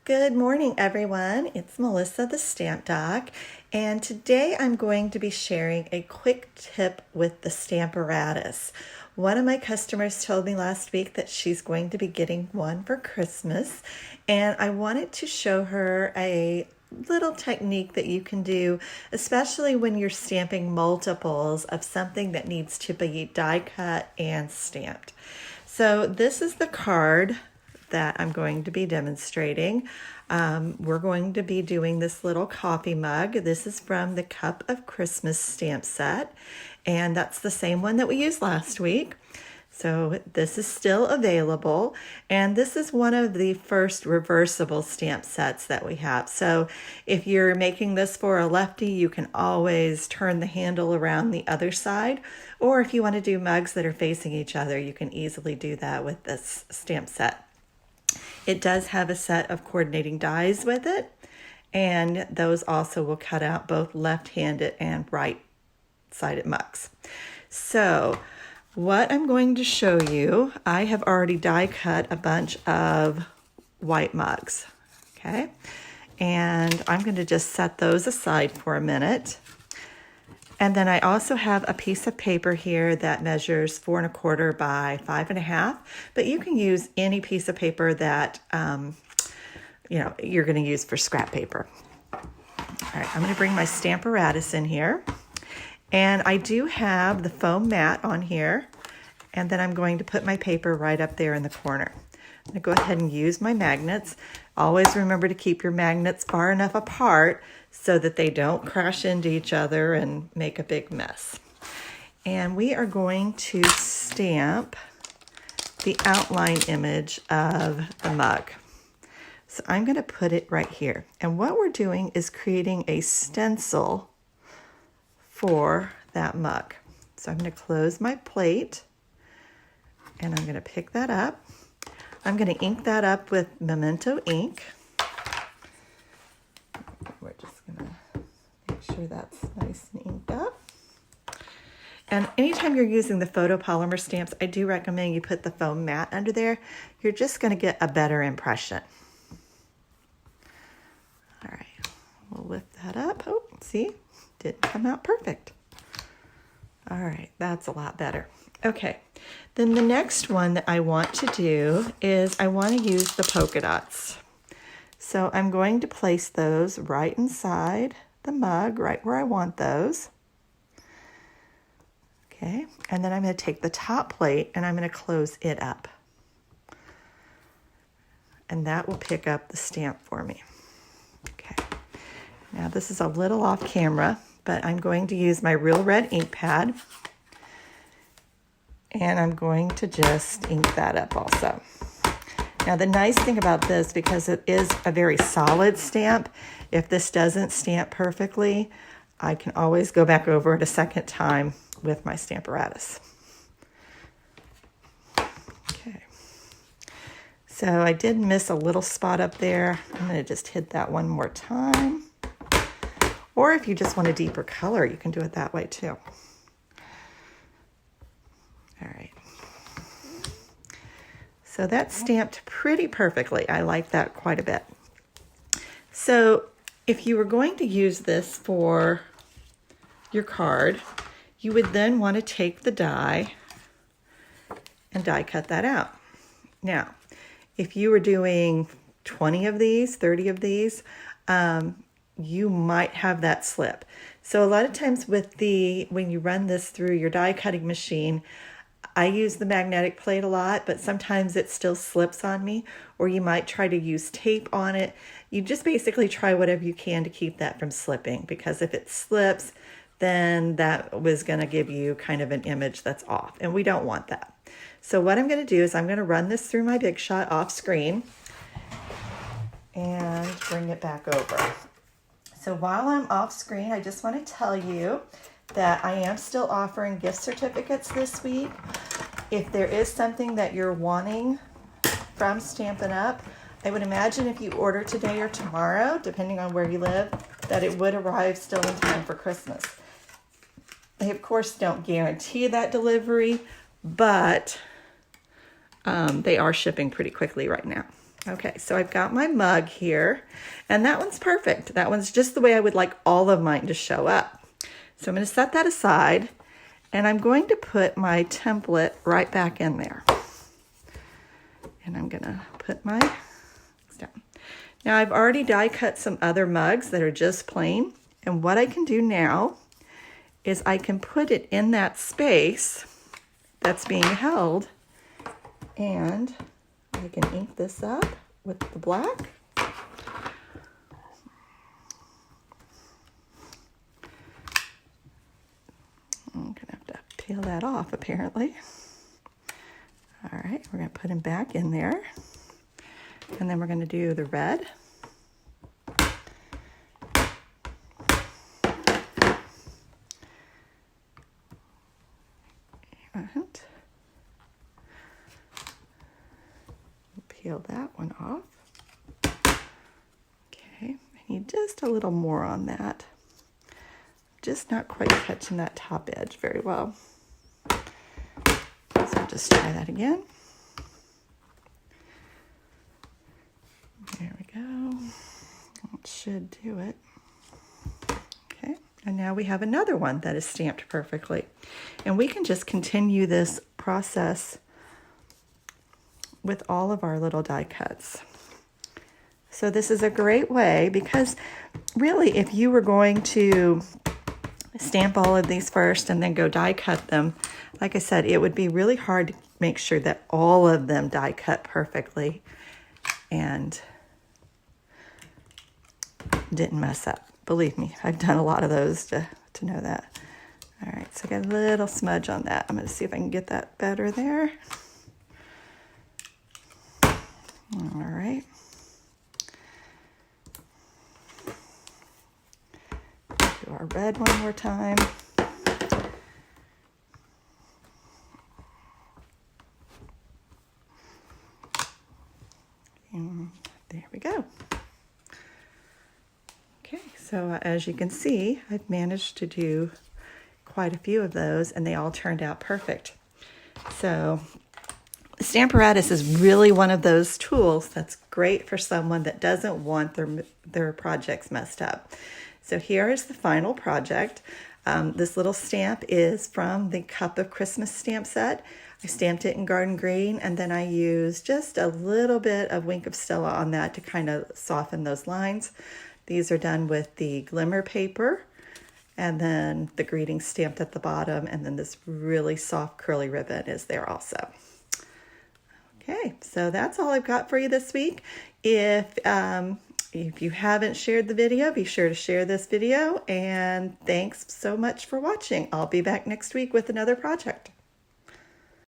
Good morning, everyone. It's Melissa, the Stamp Doc, and today I'm going to be sharing a quick tip with the Stamparatus. One of my customers told me last week that she's going to be getting one for Christmas, and I wanted to show her a little technique that you can do, especially when you're stamping multiples of something that needs to be die cut and stamped. So this is the card that I'm going to be demonstrating. We're going to be doing this little coffee mug. This is from the Cup of Christmas stamp set, and that's the same one that we used last week. So this is still available, and this is one of the first reversible stamp sets that we have. So if you're making this for a lefty, you can always turn the handle around the other side, or if you want to do mugs that are facing each other, you can easily do that with this stamp set. It does have a set of coordinating dies with it, and those also will cut out both left-handed and right-sided mugs. So what I'm going to show you, I have already die cut a bunch of white mugs, okay? And I'm going to just set those aside for a minute. And then I also have a piece of paper here that measures 4 1/4 by 5 1/2, but you can use any piece of paper that you're going to use for scrap paper. All right, I'm going to bring my Stamparatus in here, and I do have the foam mat on here, and then I'm going to put my paper right up there in the corner. I'm going to go ahead and use my magnets. Always remember to keep your magnets far enough apart so that they don't crash into each other and make a big mess. And we are going to stamp the outline image of the mug. So I'm going to put it right here. And what we're doing is creating a stencil for that mug. So I'm going to close my plate, and I'm going to pick that up. I'm going to ink that up with Memento ink. We're just going to make sure that's nice and inked up. And anytime you're using the photopolymer stamps, I do recommend you put the foam mat under there. You're just going to get a better impression. All right, we'll lift that up. Oh, see, didn't come out perfect. All right, that's a lot better. Okay, then the next one that I want to do is I want to use the polka dots. So I'm going to place those right inside the mug, right where I want those. Okay, and then I'm going to take the top plate and I'm going to close it up. And that will pick up the stamp for me. Okay, now this is a little off camera, but I'm going to use my Real Red ink pad. And I'm going to just ink that up also. Now the nice thing about this, because it is a very solid stamp, if this doesn't stamp perfectly, I can always go back over it a second time with my Stamparatus. Okay. So I did miss a little spot up there. I'm going to just hit that one more time. Or if you just want a deeper color, you can do it that way too. All right, so that's stamped pretty perfectly. I like that quite a bit. So if you were going to use this for your card, you would then want to take the die and die cut that out. Now, if you were doing 20 of these, 30 of these, you might have that slip. So a lot of times when you run this through your die cutting machine, I use the magnetic plate a lot, but sometimes it still slips on me, or you might try to use tape on it. You just basically try whatever you can to keep that from slipping, because if it slips, then that was going to give you kind of an image that's off, and we don't want that. So what I'm going to do is I'm going to run this through my Big Shot off screen and bring it back over. So while I'm off screen, I just want to tell you that I am still offering gift certificates this week. If there is something that you're wanting from Stampin' Up, I would imagine if you order today or tomorrow, depending on where you live, that it would arrive still in time for Christmas. They, of course, don't guarantee that delivery, but they are shipping pretty quickly right now. Okay, so I've got my mug here, and that one's perfect. That one's just the way I would like all of mine to show up. So I'm going to set that aside, and I'm going to put my template right back in there. And I'm going to put my down. Now I've already die cut some other mugs that are just plain, and what I can do now is I can put it in that space that's being held, and I can ink this up with the black. I'm gonna have to peel that off apparently. All right, we're gonna put him back in there. And then we're gonna do the red. And peel that one off. Okay, I need just a little more on that. Just not quite touching that top edge very well. So I'll just try that again. There we go. That should do it. Okay, and now we have another one that is stamped perfectly. And we can just continue this process with all of our little die cuts. So this is a great way, because really if you were going to stamp all of these first and then go die cut them, like I said, it would be really hard to make sure that all of them die cut perfectly and didn't mess up. Believe me, I've done a lot of those to know that. All right, so I got a little smudge on that. I'm going to see if I can get that better there. All right. Do our red one more time. And there we go. Okay, so as you can see, I've managed to do quite a few of those, and they all turned out perfect. So Stamparatus is really one of those tools that's great for someone that doesn't want their projects messed up. So here is the final project. This little stamp is from the Cup of Christmas stamp set. I stamped it in garden green, and then I used just a little bit of Wink of Stella on that to kind of soften those lines. These are done with the glimmer paper, and then the greeting stamped at the bottom, and then this really soft curly ribbon is there also. Okay, so that's all I've got for you this week. If you haven't shared the video, be sure to share this video, and thanks so much for watching. I'll be back next week with another project.